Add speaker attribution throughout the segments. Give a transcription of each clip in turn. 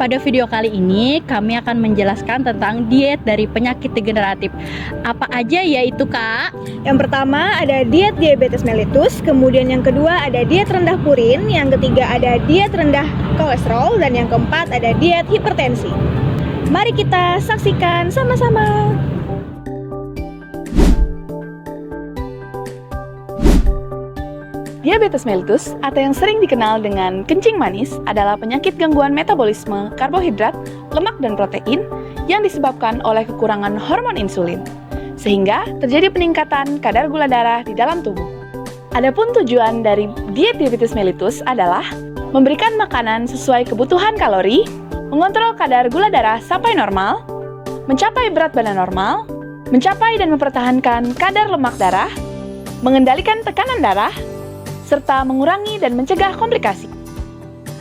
Speaker 1: Pada video kali ini kami akan menjelaskan tentang diet dari penyakit degeneratif. Apa aja yaitu, Kak?
Speaker 2: Yang pertama ada diet diabetes mellitus, kemudian yang kedua ada diet rendah purin, yang ketiga ada diet rendah kolesterol, dan yang keempat ada diet hipertensi. Mari kita saksikan sama-sama.
Speaker 3: Diabetes mellitus atau yang sering dikenal dengan kencing manis adalah penyakit gangguan metabolisme karbohidrat, lemak, dan protein yang disebabkan oleh kekurangan hormon insulin, sehingga terjadi peningkatan kadar gula darah di dalam tubuh. Adapun tujuan dari diet diabetes mellitus adalah memberikan makanan sesuai kebutuhan kalori, mengontrol kadar gula darah sampai normal, mencapai berat badan normal, mencapai dan mempertahankan kadar lemak darah, mengendalikan tekanan darah, serta mengurangi dan mencegah komplikasi.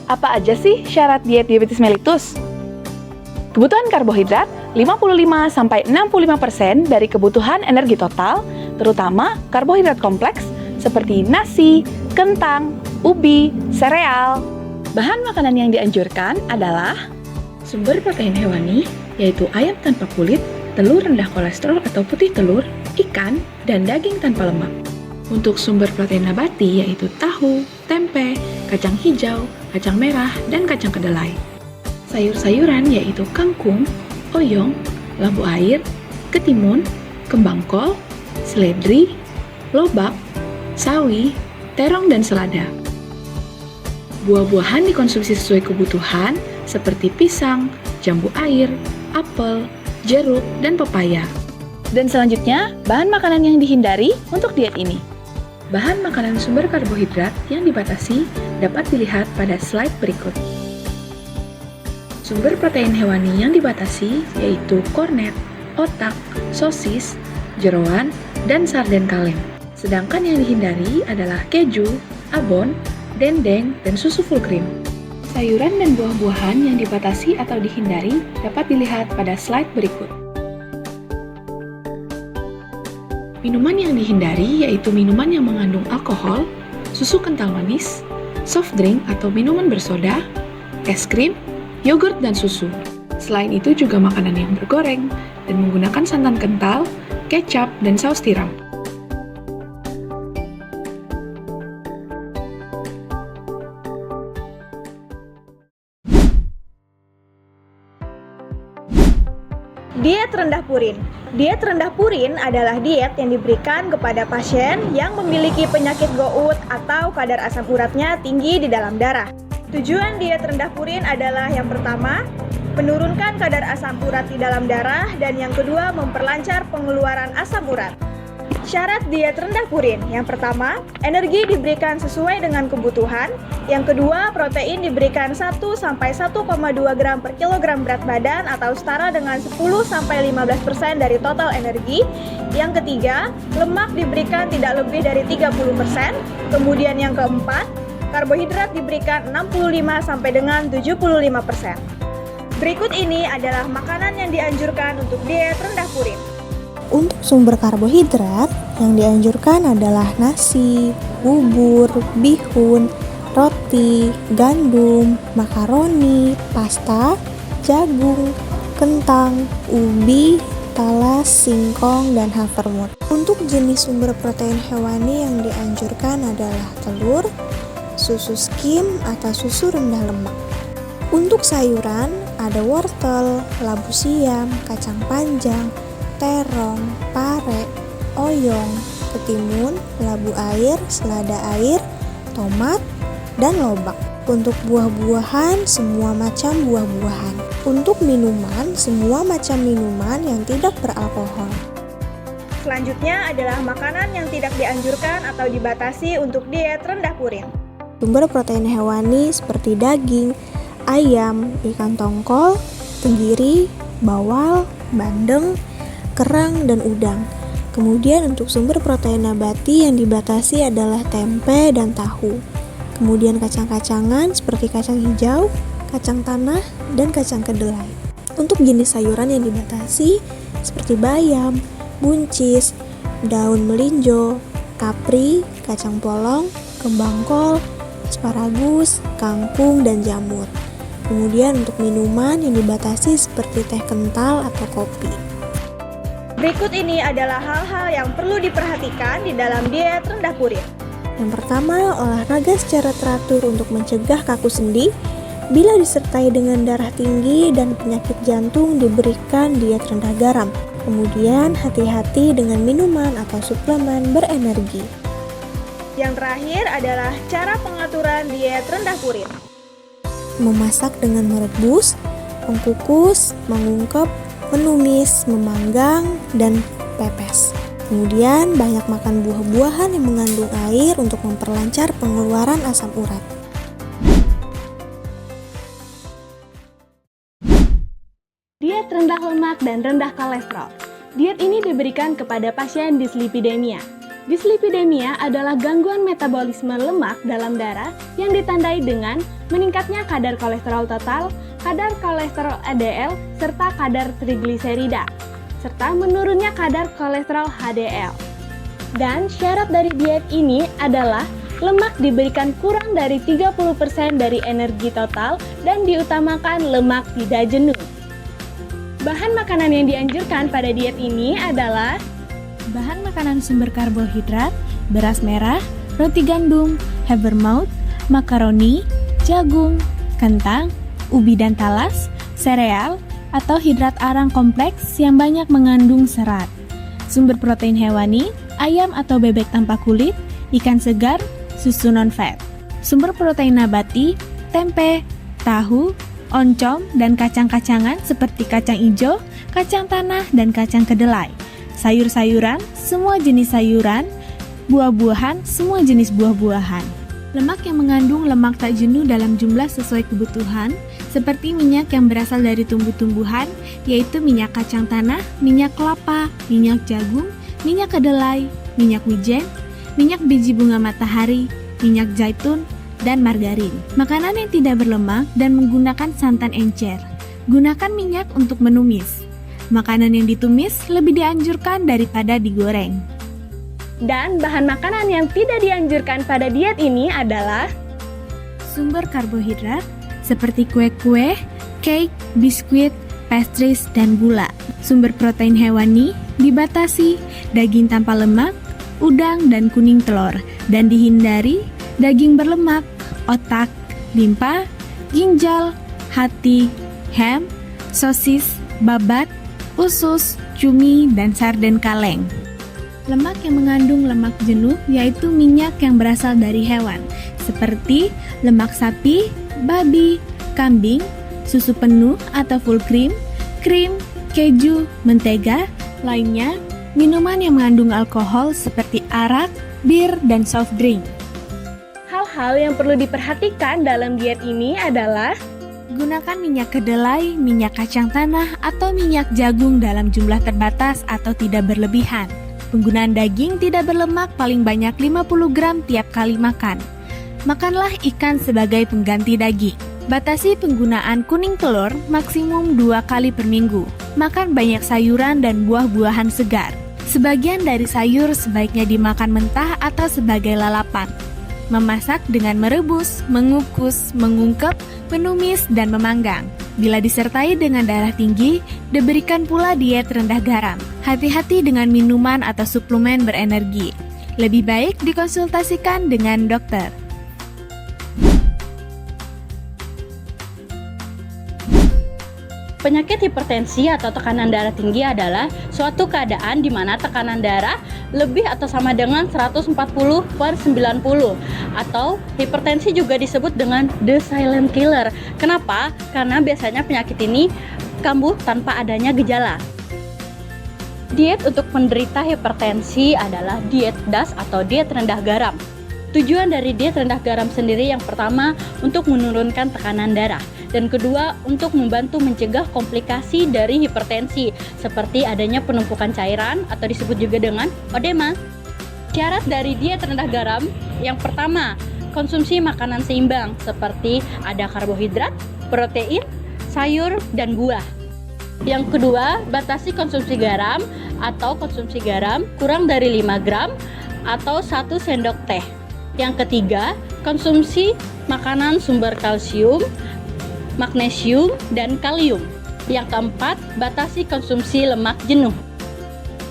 Speaker 3: Apa aja sih syarat diet diabetes mellitus? Kebutuhan karbohidrat 55-65% dari kebutuhan energi total, terutama karbohidrat kompleks seperti nasi, kentang, ubi, sereal. Bahan makanan yang dianjurkan adalah sumber protein hewani, yaitu ayam tanpa kulit, telur rendah kolesterol atau putih telur, ikan, dan daging tanpa lemak. Untuk sumber protein nabati yaitu tahu, tempe, kacang hijau, kacang merah, dan kacang kedelai. Sayur-sayuran yaitu kangkung, oyong, labu air, ketimun, kembang kol, seledri, lobak, sawi, terong, dan selada. Buah-buahan dikonsumsi sesuai kebutuhan seperti pisang, jambu air, apel, jeruk, dan pepaya. Dan selanjutnya, bahan makanan yang dihindari untuk diet ini. Bahan makanan sumber karbohidrat yang dibatasi dapat dilihat pada slide berikut. Sumber protein hewani yang dibatasi yaitu kornet, otak, sosis, jeroan, dan sarden kaleng. Sedangkan yang dihindari adalah keju, abon, dendeng, dan susu full cream. Sayuran dan buah-buahan yang dibatasi atau dihindari dapat dilihat pada slide berikut. Minuman yang dihindari yaitu minuman yang mengandung alkohol, susu kental manis, soft drink atau minuman bersoda, es krim, yogurt, dan susu. Selain itu juga makanan yang bergoreng dan menggunakan santan kental, kecap, dan saus tiram.
Speaker 2: Diet rendah purin. Diet rendah purin adalah diet yang diberikan kepada pasien yang memiliki penyakit gout atau kadar asam uratnya tinggi di dalam darah. Tujuan diet rendah purin adalah yang pertama, menurunkan kadar asam urat di dalam darah, dan yang kedua, memperlancar pengeluaran asam urat. Syarat diet rendah purin. Yang pertama, energi diberikan sesuai dengan kebutuhan. Yang kedua, protein diberikan 1-1,2 gram per kilogram berat badan atau setara dengan 10-15% dari total energi. Yang ketiga, lemak diberikan tidak lebih dari 30%. Kemudian yang keempat, karbohidrat diberikan 65 sampai dengan 75%. Berikut ini adalah makanan yang dianjurkan untuk diet rendah purin.
Speaker 4: Untuk sumber karbohidrat, yang dianjurkan adalah nasi, bubur, bihun, roti, gandum, makaroni, pasta, jagung, kentang, ubi, talas, singkong, dan havermut. Untuk jenis sumber protein hewani yang dianjurkan adalah telur, susu skim atau susu rendah lemak. Untuk sayuran, ada wortel, labu siam, kacang panjang, terong, pare, oyong, ketimun, labu air, selada air, tomat, dan lobak. Untuk buah-buahan, semua macam buah-buahan. Untuk minuman, semua macam minuman yang tidak beralkohol.
Speaker 2: Selanjutnya adalah makanan yang tidak dianjurkan atau dibatasi untuk diet rendah purin.
Speaker 4: Sumber protein hewani seperti daging, ayam, ikan tongkol, tenggiri, bawal, bandeng, kerang, dan udang. Kemudian untuk sumber protein nabati yang dibatasi adalah tempe dan tahu. Kemudian kacang-kacangan seperti kacang hijau, kacang tanah, dan kacang kedelai. Untuk jenis sayuran yang dibatasi seperti bayam, buncis, daun melinjo, kapri, kacang polong, kembang kol, asparagus, kangkung, dan jamur. Kemudian untuk minuman yang dibatasi seperti teh kental atau kopi.
Speaker 2: Berikut ini adalah hal-hal yang perlu diperhatikan di dalam diet rendah purin.
Speaker 4: Yang pertama, olahraga secara teratur untuk mencegah kaku sendi. Bila disertai dengan darah tinggi dan penyakit jantung, diberikan diet rendah garam. Kemudian, hati-hati dengan minuman atau suplemen berenergi.
Speaker 2: Yang terakhir adalah cara pengaturan diet rendah purin.
Speaker 4: Memasak dengan merebus, mengukus, mengungkep, menumis, memanggang, dan pepes. Kemudian banyak makan buah-buahan yang mengandung air untuk memperlancar pengeluaran asam urat.
Speaker 5: Diet rendah lemak dan rendah kolesterol. Diet ini diberikan kepada pasien dislipidemia. Dislipidemia adalah gangguan metabolisme lemak dalam darah yang ditandai dengan meningkatnya kadar kolesterol total, kadar kolesterol LDL, serta kadar trigliserida, serta menurunnya kadar kolesterol HDL. Dan syarat dari diet ini adalah lemak diberikan kurang dari 30% dari energi total dan diutamakan lemak tidak jenuh. Bahan makanan yang dianjurkan pada diet ini adalah bahan makanan sumber karbohidrat, beras merah, roti gandum, havermouth, makaroni, jagung, kentang, ubi dan talas, sereal, atau hidrat arang kompleks yang banyak mengandung serat. Sumber protein hewani, ayam atau bebek tanpa kulit, ikan segar, susu non-fat. Sumber protein nabati, tempe, tahu, oncom, dan kacang-kacangan seperti kacang ijo, kacang tanah, dan kacang kedelai. Sayur-sayuran, semua jenis sayuran, buah-buahan, semua jenis buah-buahan. Lemak yang mengandung lemak tak jenuh dalam jumlah sesuai kebutuhan, seperti minyak yang berasal dari tumbuh-tumbuhan, yaitu minyak kacang tanah, minyak kelapa, minyak jagung, minyak kedelai, minyak wijen, minyak biji bunga matahari, minyak zaitun, dan margarin. Makanan yang tidak berlemak dan menggunakan santan encer. Gunakan minyak untuk menumis. Makanan yang ditumis lebih dianjurkan daripada digoreng. Dan bahan makanan yang tidak dianjurkan pada diet ini adalah sumber karbohidrat seperti kue-kue, cake, biskuit, pastries, dan gula. Sumber protein hewani dibatasi daging tanpa lemak, udang, dan kuning telur, dan dihindari daging berlemak, otak, limpa, ginjal, hati, ham, sosis, babat, usus, cumi, dan sarden kaleng. Lemak yang mengandung lemak jenuh yaitu minyak yang berasal dari hewan, seperti lemak sapi, babi, kambing, susu penuh atau full cream, krim, keju, mentega, lainnya, minuman yang mengandung alkohol seperti arak, bir, dan soft drink. Hal-hal yang perlu diperhatikan dalam diet ini adalah gunakan minyak kedelai, minyak kacang tanah, atau minyak jagung dalam jumlah terbatas atau tidak berlebihan. Penggunaan daging tidak berlemak paling banyak 50 gram tiap kali makan. Makanlah ikan sebagai pengganti daging. Batasi penggunaan kuning telur maksimum 2 kali per minggu. Makan banyak sayuran dan buah-buahan segar. Sebagian dari sayur sebaiknya dimakan mentah atau sebagai lalapan. Memasak dengan merebus, mengukus, mengungkep, menumis, dan memanggang. Bila disertai dengan darah tinggi, diberikan pula diet rendah garam. Hati-hati dengan minuman atau suplemen berenergi. Lebih baik dikonsultasikan dengan dokter.
Speaker 1: Penyakit hipertensi atau tekanan darah tinggi adalah suatu keadaan di mana tekanan darah lebih atau sama dengan 140/90 atau hipertensi juga disebut dengan the silent killer. Kenapa? Karena biasanya penyakit ini kambuh tanpa adanya gejala. Diet untuk penderita hipertensi adalah diet DAS atau diet rendah garam. Tujuan dari diet rendah garam sendiri yang pertama untuk menurunkan tekanan darah. Dan kedua, untuk membantu mencegah komplikasi dari hipertensi, seperti adanya penumpukan cairan atau disebut juga dengan odema. Syarat dari diet rendah garam, yang pertama, konsumsi makanan seimbang, seperti ada karbohidrat, protein, sayur, dan buah. Yang kedua, batasi konsumsi garam atau konsumsi garam kurang dari 5 gram atau 1 sendok teh. Yang ketiga, konsumsi makanan sumber kalsium, magnesium, dan kalium. Yang keempat, batasi konsumsi lemak jenuh.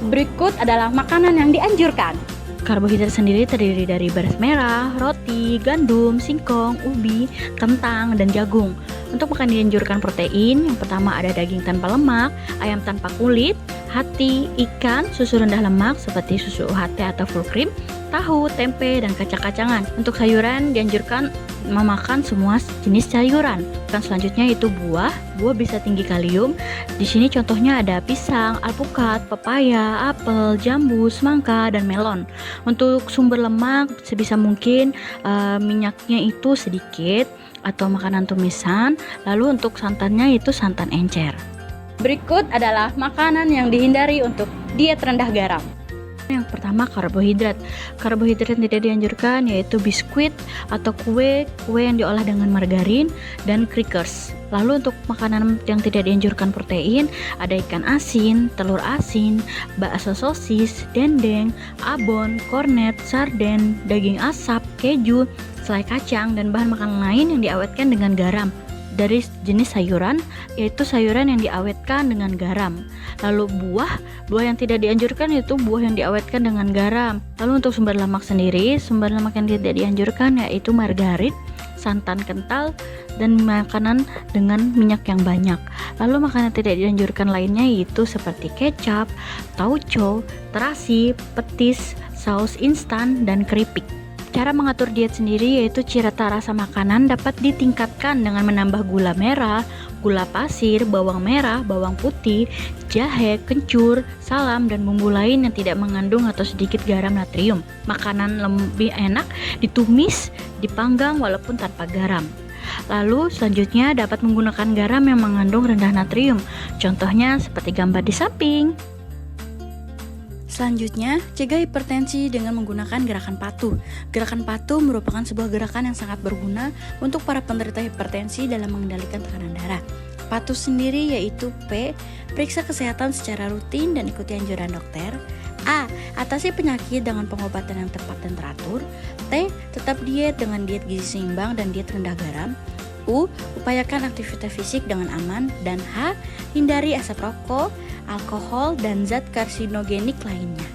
Speaker 1: Berikut adalah makanan yang dianjurkan. Karbohidrat sendiri terdiri dari beras merah, roti, gandum, singkong, ubi, kentang, dan jagung. Untuk makan dianjurkan protein, yang pertama ada daging tanpa lemak, ayam tanpa kulit, hati, ikan, susu rendah lemak seperti susu UHT atau full cream, tahu, tempe, dan kacang-kacangan. Untuk sayuran dianjurkan memakan semua jenis sayuran. Dan selanjutnya itu buah bisa tinggi kalium. Di sini contohnya ada pisang, alpukat, pepaya, apel, jambu, semangka, dan melon. Untuk sumber lemak sebisa mungkin minyaknya itu sedikit atau makanan tumisan. Lalu untuk santannya itu santan encer. Berikut adalah makanan yang dihindari untuk diet rendah garam. Yang pertama, karbohidrat. Karbohidrat yang tidak dianjurkan yaitu biskuit atau kue yang diolah dengan margarin dan crackers. Lalu untuk makanan yang tidak dianjurkan protein, ada ikan asin, telur asin, bakso sosis, dendeng, abon, kornet, sarden, daging asap, keju, selai kacang, dan bahan makanan lain yang diawetkan dengan garam. Dari jenis sayuran, yaitu sayuran yang diawetkan dengan garam. Lalu buah yang tidak dianjurkan yaitu buah yang diawetkan dengan garam. Lalu untuk sumber lemak sendiri, sumber lemak yang tidak dianjurkan yaitu margarin, santan kental, dan makanan dengan minyak yang banyak. Lalu makanan tidak dianjurkan lainnya yaitu seperti kecap, tauco, terasi, petis, saus instan, dan keripik. Cara mengatur diet sendiri yaitu cita rasa makanan dapat ditingkatkan dengan menambah gula merah, gula pasir, bawang merah, bawang putih, jahe, kencur, salam, dan bumbu lain yang tidak mengandung atau sedikit garam natrium. Makanan lebih enak ditumis, dipanggang walaupun tanpa garam. Lalu selanjutnya dapat menggunakan garam yang mengandung rendah natrium. Contohnya seperti gambar di samping. Selanjutnya, cegah hipertensi dengan menggunakan gerakan patuh. Gerakan patuh merupakan sebuah gerakan yang sangat berguna untuk para penderita hipertensi dalam mengendalikan tekanan darah. Patuh sendiri yaitu P. Periksa kesehatan secara rutin dan ikuti anjuran dokter. A. Atasi penyakit dengan pengobatan yang tepat dan teratur. T. Tetap diet dengan diet gizi seimbang dan diet rendah garam. U. Upayakan aktivitas fisik dengan aman. Dan H. Hindari asap rokok, alkohol, dan zat karsinogenik lainnya.